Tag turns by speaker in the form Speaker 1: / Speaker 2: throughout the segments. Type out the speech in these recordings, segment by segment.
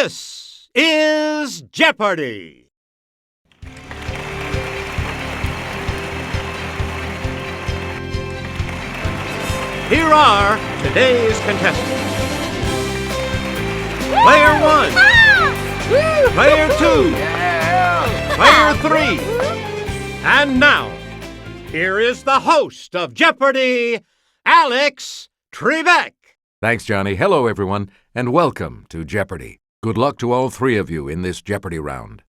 Speaker 1: This is Jeopardy! Here are today's contestants. Player 1, Player 2, Player 3, and now, here is the host of Jeopardy, Alex Trebek.
Speaker 2: Thanks, Johnny. Hello, everyone, and welcome to Jeopardy! Good luck to all three of you in this Jeopardy round.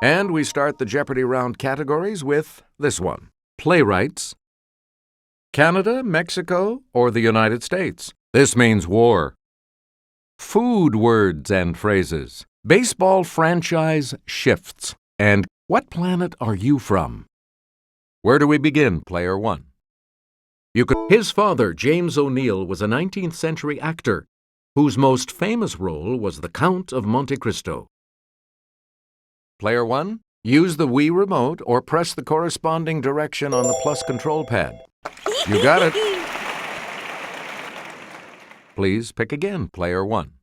Speaker 2: And we start the Jeopardy round categories with this one: playwrights, Canada, Mexico, or the United States. This means war. Food words and phrases. Baseball franchise shifts. And what planet are you from? Where do we begin, Player 1? His father, James O'Neill, was a 19th century actor whose most famous role was the Count of Monte Cristo. Player 1, use the Wii remote or press the corresponding direction on the plus control pad. You got it. Please pick again, Player 1.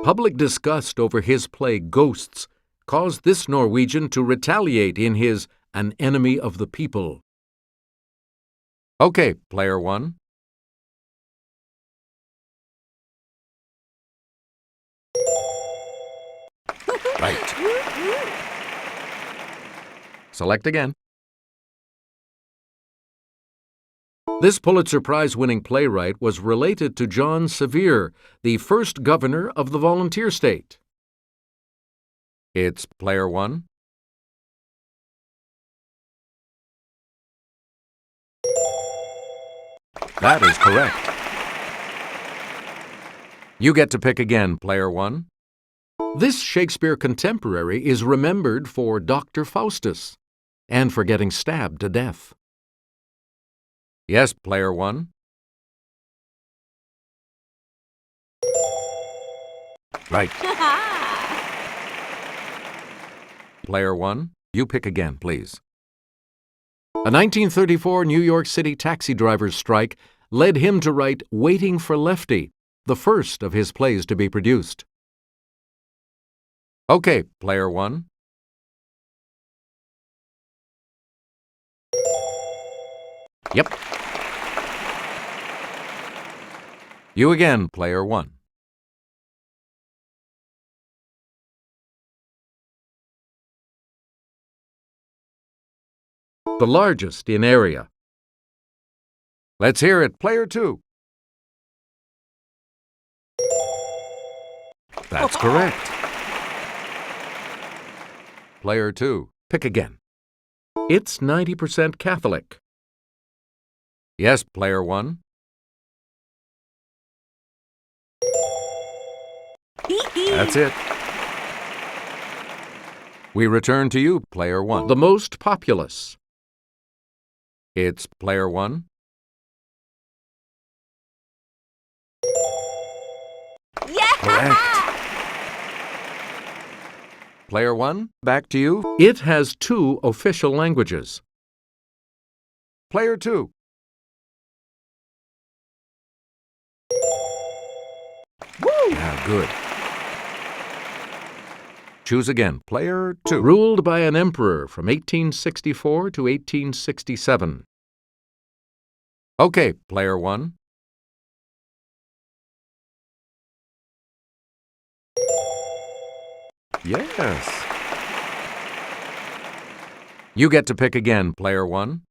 Speaker 2: Public disgust over his play Ghosts caused this Norwegian to retaliate in his An Enemy of the People. Okay, Player 1. Right. Select again. This Pulitzer Prize-winning playwright was related to John Sevier, the first governor of the volunteer state. It's Player 1. That is correct. You get to pick again, Player 1. This Shakespeare contemporary is remembered for Dr. Faustus and for getting stabbed to death. Yes, Player 1. Right. Player 1, you pick again, please. A 1934 New York City taxi driver's strike led him to write Waiting for Lefty, the first of his plays to be produced. Okay, Player 1. Yep. You again, Player 1. The largest in area. Let's hear it, Player 2. That's correct. Player 2, pick again. It's 90% Catholic. Yes, Player 1. That's it. We return to you, Player 1. The most populous. It's Player 1.
Speaker 3: Yeah!
Speaker 2: Correct. Player 1, back to you. It has 2 official languages. Player 2. Woo! Yeah, good. Choose again, Player 2. Ruled by an emperor from 1864 to 1867. Okay, Player 1. Yes. You get to pick again, Player 1.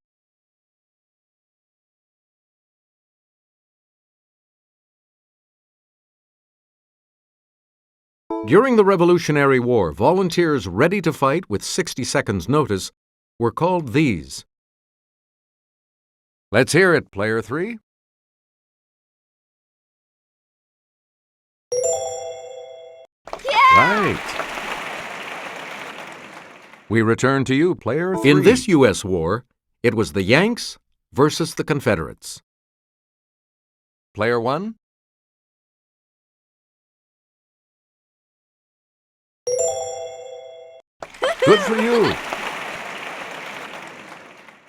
Speaker 2: During the Revolutionary War, volunteers ready to fight with 60 seconds' notice were called these. Let's hear it, Player 3.
Speaker 3: Yeah!
Speaker 2: Right. We return to you, Player 3. In this U.S. war, it was the Yanks versus the Confederates. Player 1. Good for you.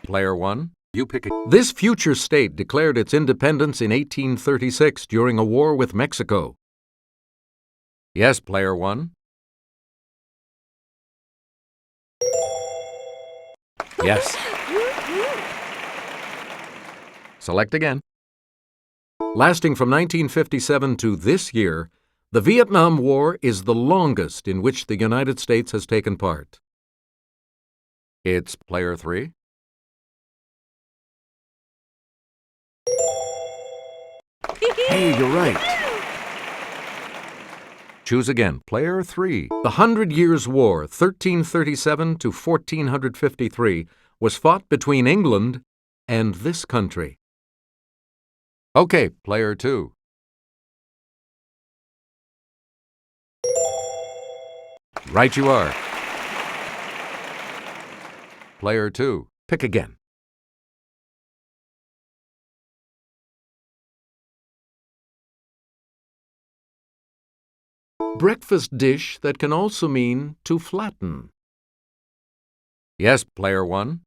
Speaker 2: Player 1, You pick it. This future state declared its independence in 1836 during a war with Mexico. Yes, player 1. Yes. Select again. Lasting from 1957 to this year, the Vietnam War is the longest in which the United States has taken part. It's player 3. Hey, you're right. Choose again, player 3. The 100 Years' War, 1337 to 1453, was fought between England and this country. Okay, player 2. Right you are. Player 2, pick again. Breakfast dish that can also mean to flatten. Yes, player 1.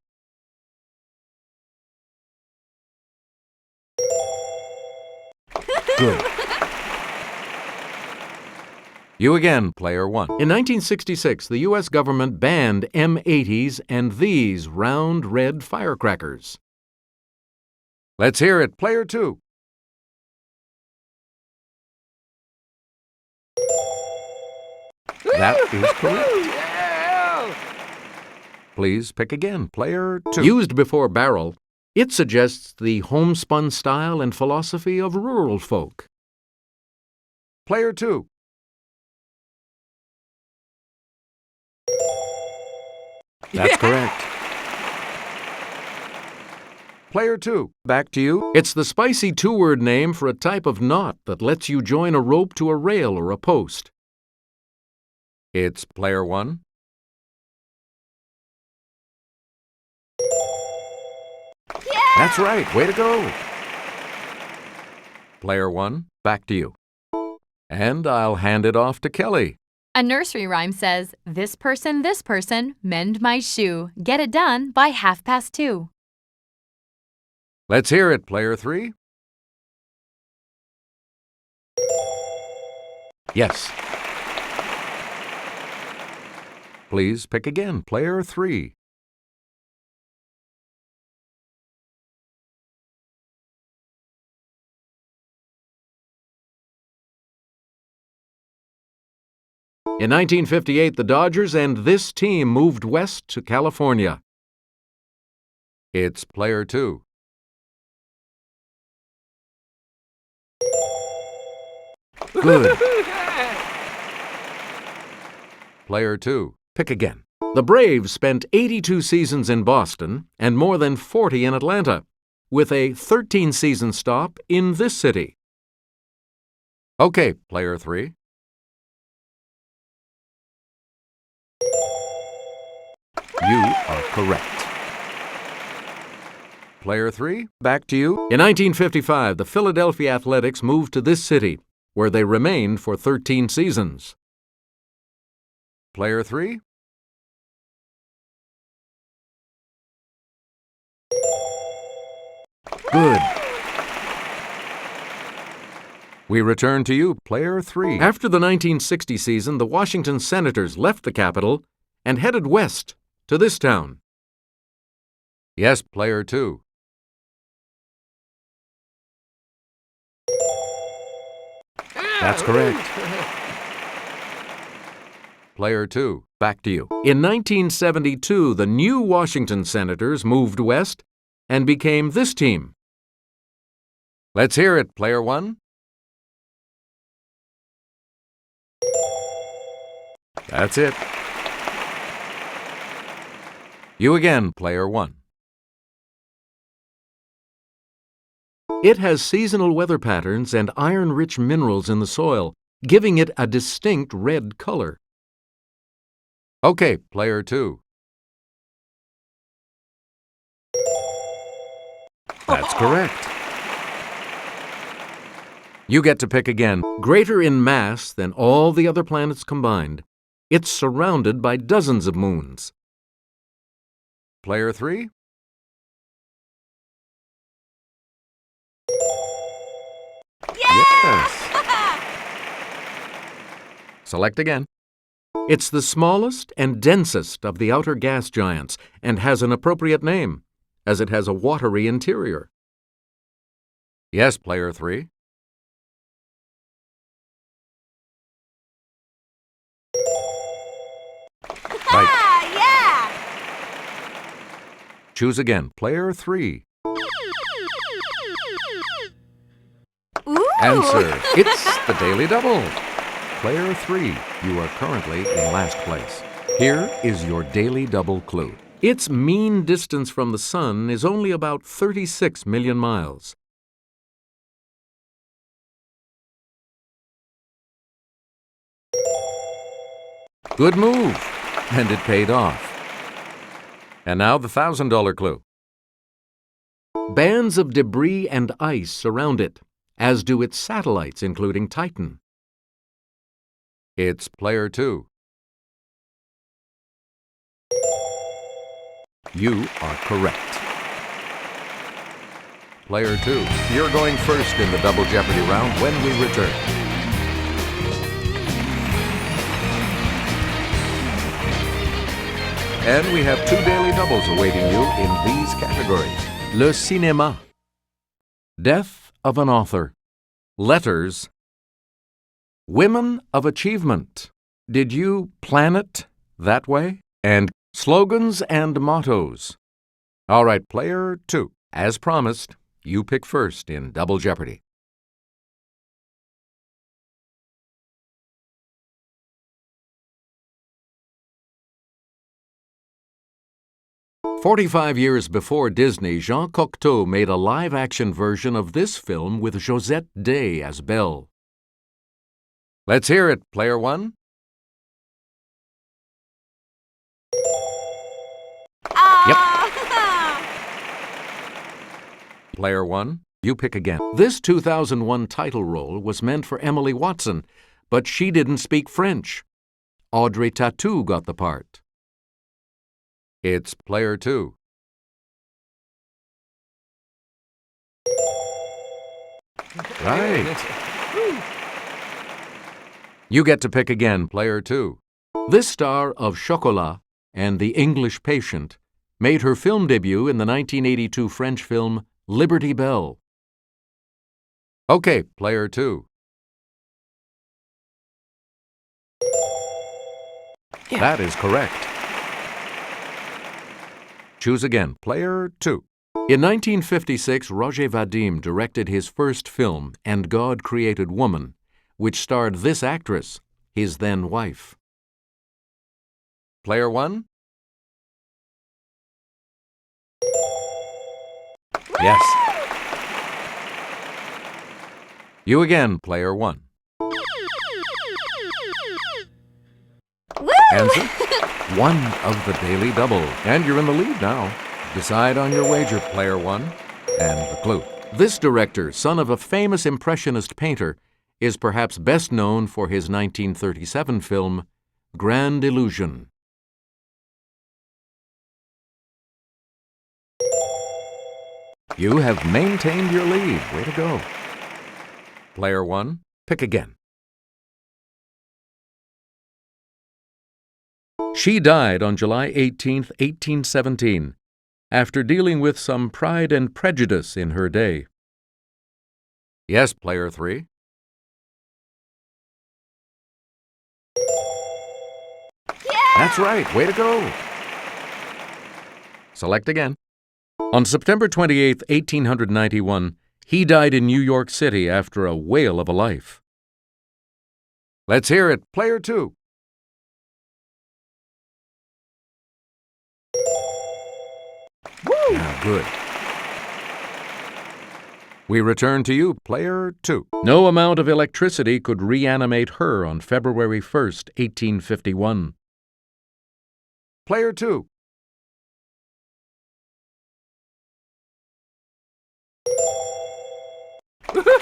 Speaker 2: Good. You again, player 1. In 1966, the U.S. government banned M80s and these round red firecrackers. Let's hear it, player 2. That is correct. Please pick again, player 2. Used before barrel, it suggests the homespun style and philosophy of rural folk. Player 2. That's correct. Player 2, back to you. It's the spicy two-word name for a type of knot that lets you join a rope to a rail or a post. It's player 1.
Speaker 3: Yeah!
Speaker 2: That's right. Way to go. Player 1, back to you. And I'll hand it off to Kelly.
Speaker 4: A nursery rhyme says, this person, mend my shoe. Get it done by 2:30.
Speaker 2: Let's hear it, player 3. Yes. Please pick again, player 3. In 1958, the Dodgers and this team moved west to California. It's player 2. Good. Player 2, pick again. The Braves spent 82 seasons in Boston and more than 40 in Atlanta, with a 13-season stop in this city. Okay, player 3. You are correct. Player 3, back to you. In 1955, the Philadelphia Athletics moved to this city, where they remained for 13 seasons. Player 3. Good. We return to you, player 3. After the 1960 season, the Washington Senators left the capital and headed west to this town. Yes, player 2. That's correct. Player 2, back to you. In 1972, the new Washington Senators moved west and became this team. Let's hear it, player 1. That's it. You again, player 1. It has seasonal weather patterns and iron-rich minerals in the soil, giving it a distinct red color. Okay, player 2. That's correct. You get to pick again. Greater in mass than all the other planets combined, it's surrounded by dozens of moons. Player 3. Select again. It's the smallest and densest of the outer gas giants and has an appropriate name, as it has a watery interior. Yes, player 3. Right.
Speaker 3: Yeah!
Speaker 2: Choose again, player 3.
Speaker 3: Ooh!
Speaker 2: Answer, it's the Daily Double. Player 3, you are currently in last place. Here is your Daily Double clue. Its mean distance from the Sun is only about 36 million miles. Good move, and it paid off. And now the $1,000 clue. Bands of debris and ice surround it, as do its satellites, including Titan. It's player 2. You are correct. Player 2, you're going first in the Double Jeopardy round when we return. And we have 2 daily doubles awaiting you in these categories. Le cinéma. Death of an author. Letters. Women of achievement. Did you plan it that way? And slogans and mottos. All right, player 2. As promised, you pick first in Double Jeopardy. "45 years before Disney, Jean Cocteau made a live-action version of this film with Josette Day as Belle. Let's hear it, player 1. Player 1, you pick again. This 2001 title role was meant for Emily Watson, but she didn't speak French. Audrey Tautou got the part. It's player 2. Right. You get to pick again, player 2. This star of Chocolat and The English Patient made her film debut in the 1982 French film Liberty Bell. Okay, player 2. Yeah. That is correct. Choose again, player 2. In 1956, Roger Vadim directed his first film, And God Created Woman, which starred this actress, his then wife. Player 1? Yes. You again, player 1. Answer? 1 of the Daily Double. And you're in the lead now. Decide on your wager, player 1. And the clue. This director, son of a famous Impressionist painter, is perhaps best known for his 1937 film, Grand Illusion. You have maintained your lead. Way to go. Player 1, pick again. She died on July 18, 1817, after dealing with some Pride and Prejudice in her day. Yes, player 3.
Speaker 3: Yeah!
Speaker 2: That's right. Way to go. Select again. On September 28, 1891, he died in New York City after a whale of a life. Let's hear it, player 2. Yeah, good. We return to you, player 2. No amount of electricity could reanimate her on February 1st, 1851. Player 2.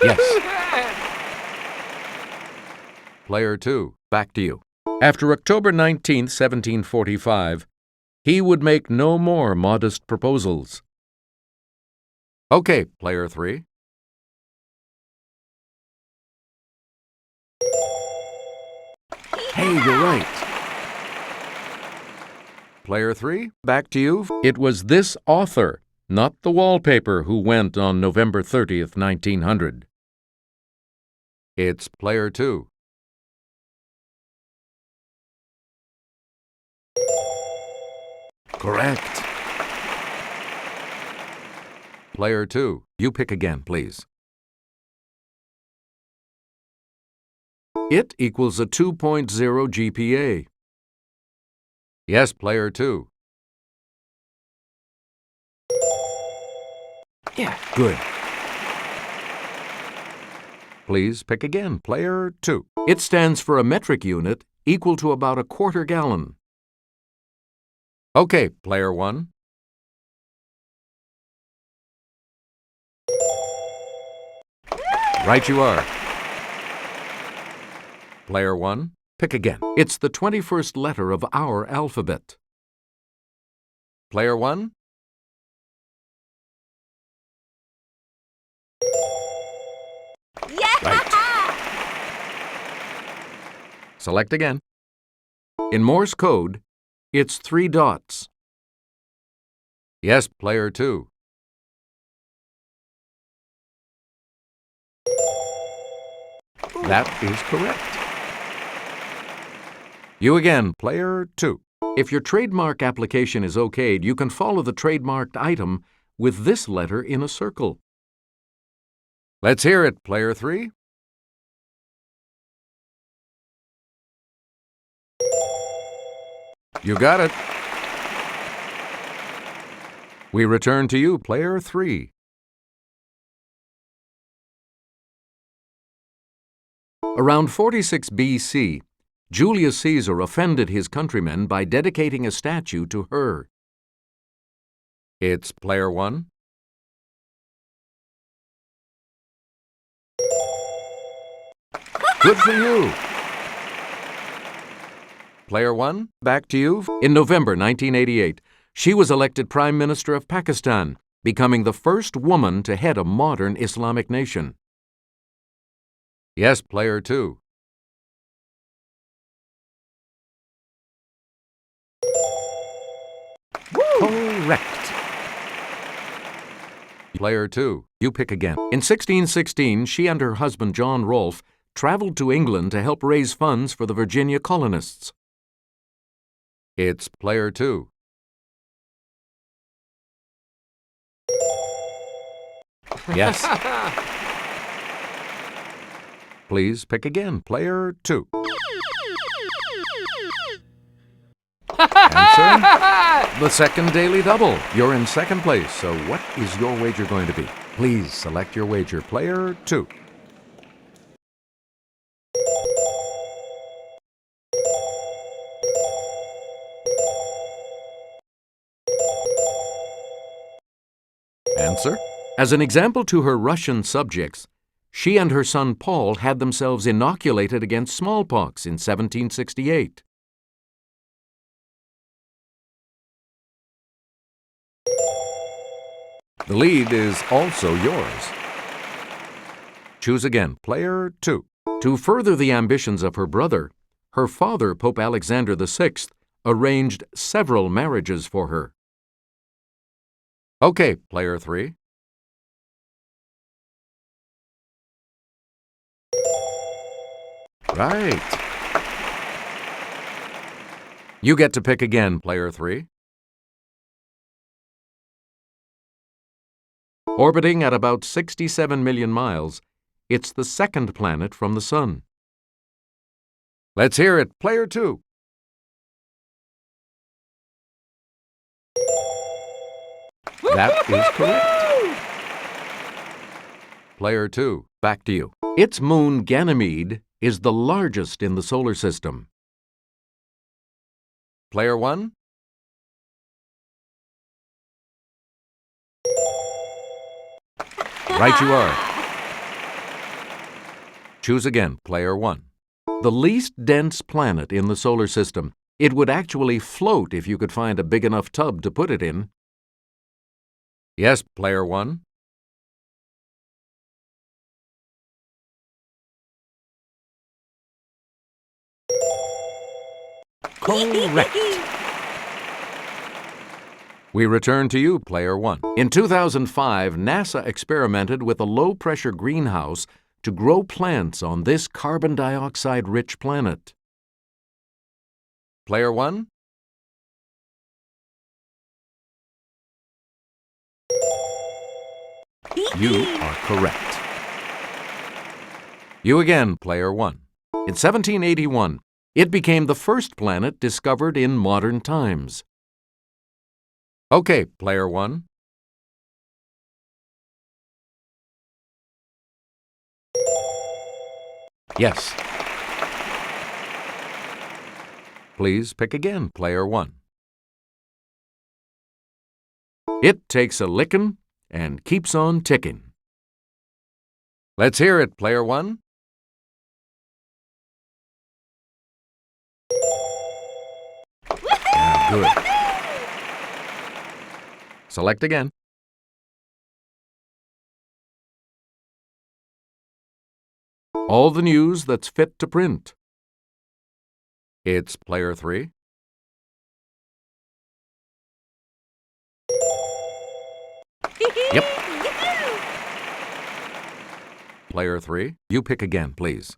Speaker 2: Yes. Player 2, back to you. After October 19, 1745, he would make no more modest proposals. Okay, player 3. Hey, you're right. Player 3, back to you. It was this author, not the wallpaper, who went on November 30th, 1900. It's player 2. Correct. Player 2, you pick again, please. It equals a 2.0 GPA. Yes, player 2. Yeah, good. Please pick again, player 2. It stands for a metric unit equal to about a quarter gallon. Okay, player 1. Right you are. Player 1, pick again. It's the 21st letter of our alphabet. Player 1.
Speaker 3: Yeah!
Speaker 2: Right. Select again. In Morse code, it's 3 dots. Yes, player 2. That is correct. You again, player 2. If your trademark application is okayed, you can follow the trademarked item with this letter in a circle. Let's hear it, player 3. You got it. We return to you, player 3. Around 46 BC, Julius Caesar offended his countrymen by dedicating a statue to her. It's player 1. Good for you. Player 1, back to you. In November 1988, she was elected Prime Minister of Pakistan, becoming the first woman to head a modern Islamic nation. Yes, player 2. Correct. Player 2, you pick again. In 1616, she and her husband John Rolfe traveled to England to help raise funds for the Virginia colonists. It's player 2. Yes. Please pick again, player 2. Answer? The second daily double. You're in second place, so what is your wager going to be? Please select your wager, player 2. Answer? As an example to her Russian subjects, she and her son Paul had themselves inoculated against smallpox in 1768. The lead is also yours. Choose again, player 2. To further the ambitions of her brother, her father, Pope Alexander VI, arranged several marriages for her. Okay, player 3. Right. You get to pick again, player 3. Orbiting at about 67 million miles, it's the second planet from the Sun. Let's hear it, player 2. That is correct. Player 2, back to you. Its moon, Ganymede, is the largest in the solar system. Player 1. Right you are. Choose again, player 1. The least dense planet in the solar system. It would actually float if you could find a big enough tub to put it in. Yes, player 1. Correct. We return to you, player 1. In 2005, NASA experimented with a low-pressure greenhouse to grow plants on this carbon dioxide-rich planet. Player 1? You are correct. You again, player 1. In 1781, it became the first planet discovered in modern times. Okay, player 1. Yes. Please pick again, player 1. It takes a lickin' and keeps on ticking. Let's hear it, player 1. Yeah, good. Select again. All the news that's fit to print. It's player 3. Yep. Player 3, you pick again, please.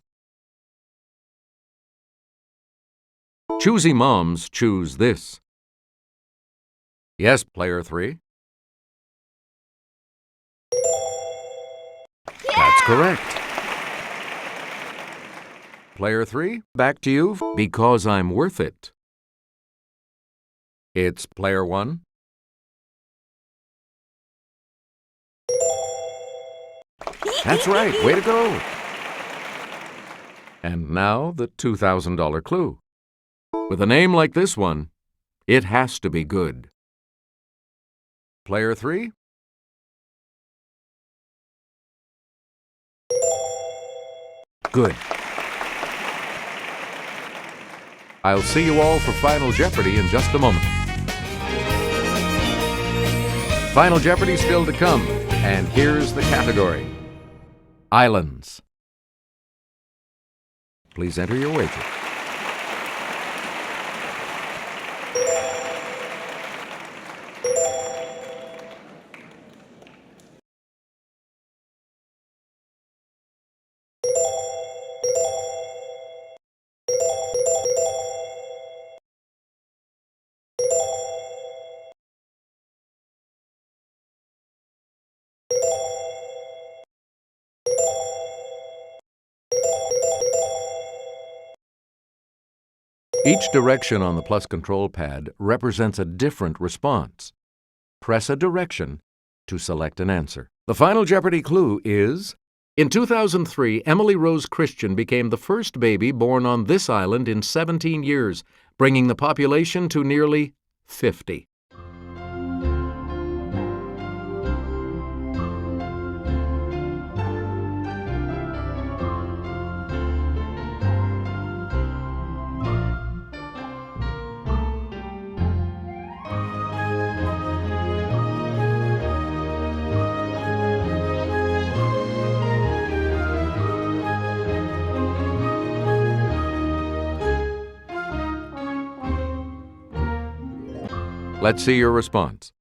Speaker 2: Choosy moms choose this. Yes, player 3. That's correct. Player 3, back to you, because I'm worth it. It's player 1. That's right, way to go. And now the $2,000 clue. With a name like this one, it has to be good. Player 3? Good. I'll see you all for Final Jeopardy in just a moment. Final Jeopardy still to come, and here's the category. Islands. Please enter your wager. Each direction on the plus control pad represents a different response. Press a direction to select an answer. The Final Jeopardy clue is, in 2003, Emily Rose Christian became the first baby born on this island in 17 years, bringing the population to nearly 50. Let's see your response.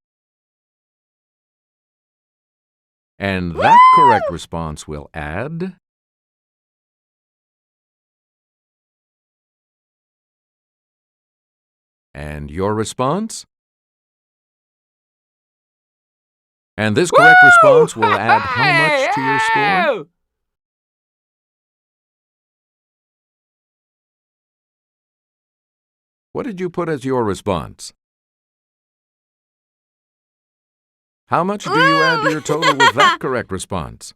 Speaker 2: And that correct response will add and your response? And this correct response will add how much to your score? What did you put as your response? How much do you add to your total with that correct response?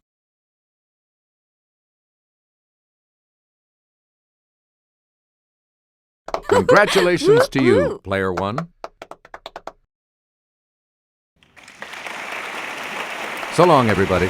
Speaker 2: Congratulations to you, player 1. So long, everybody.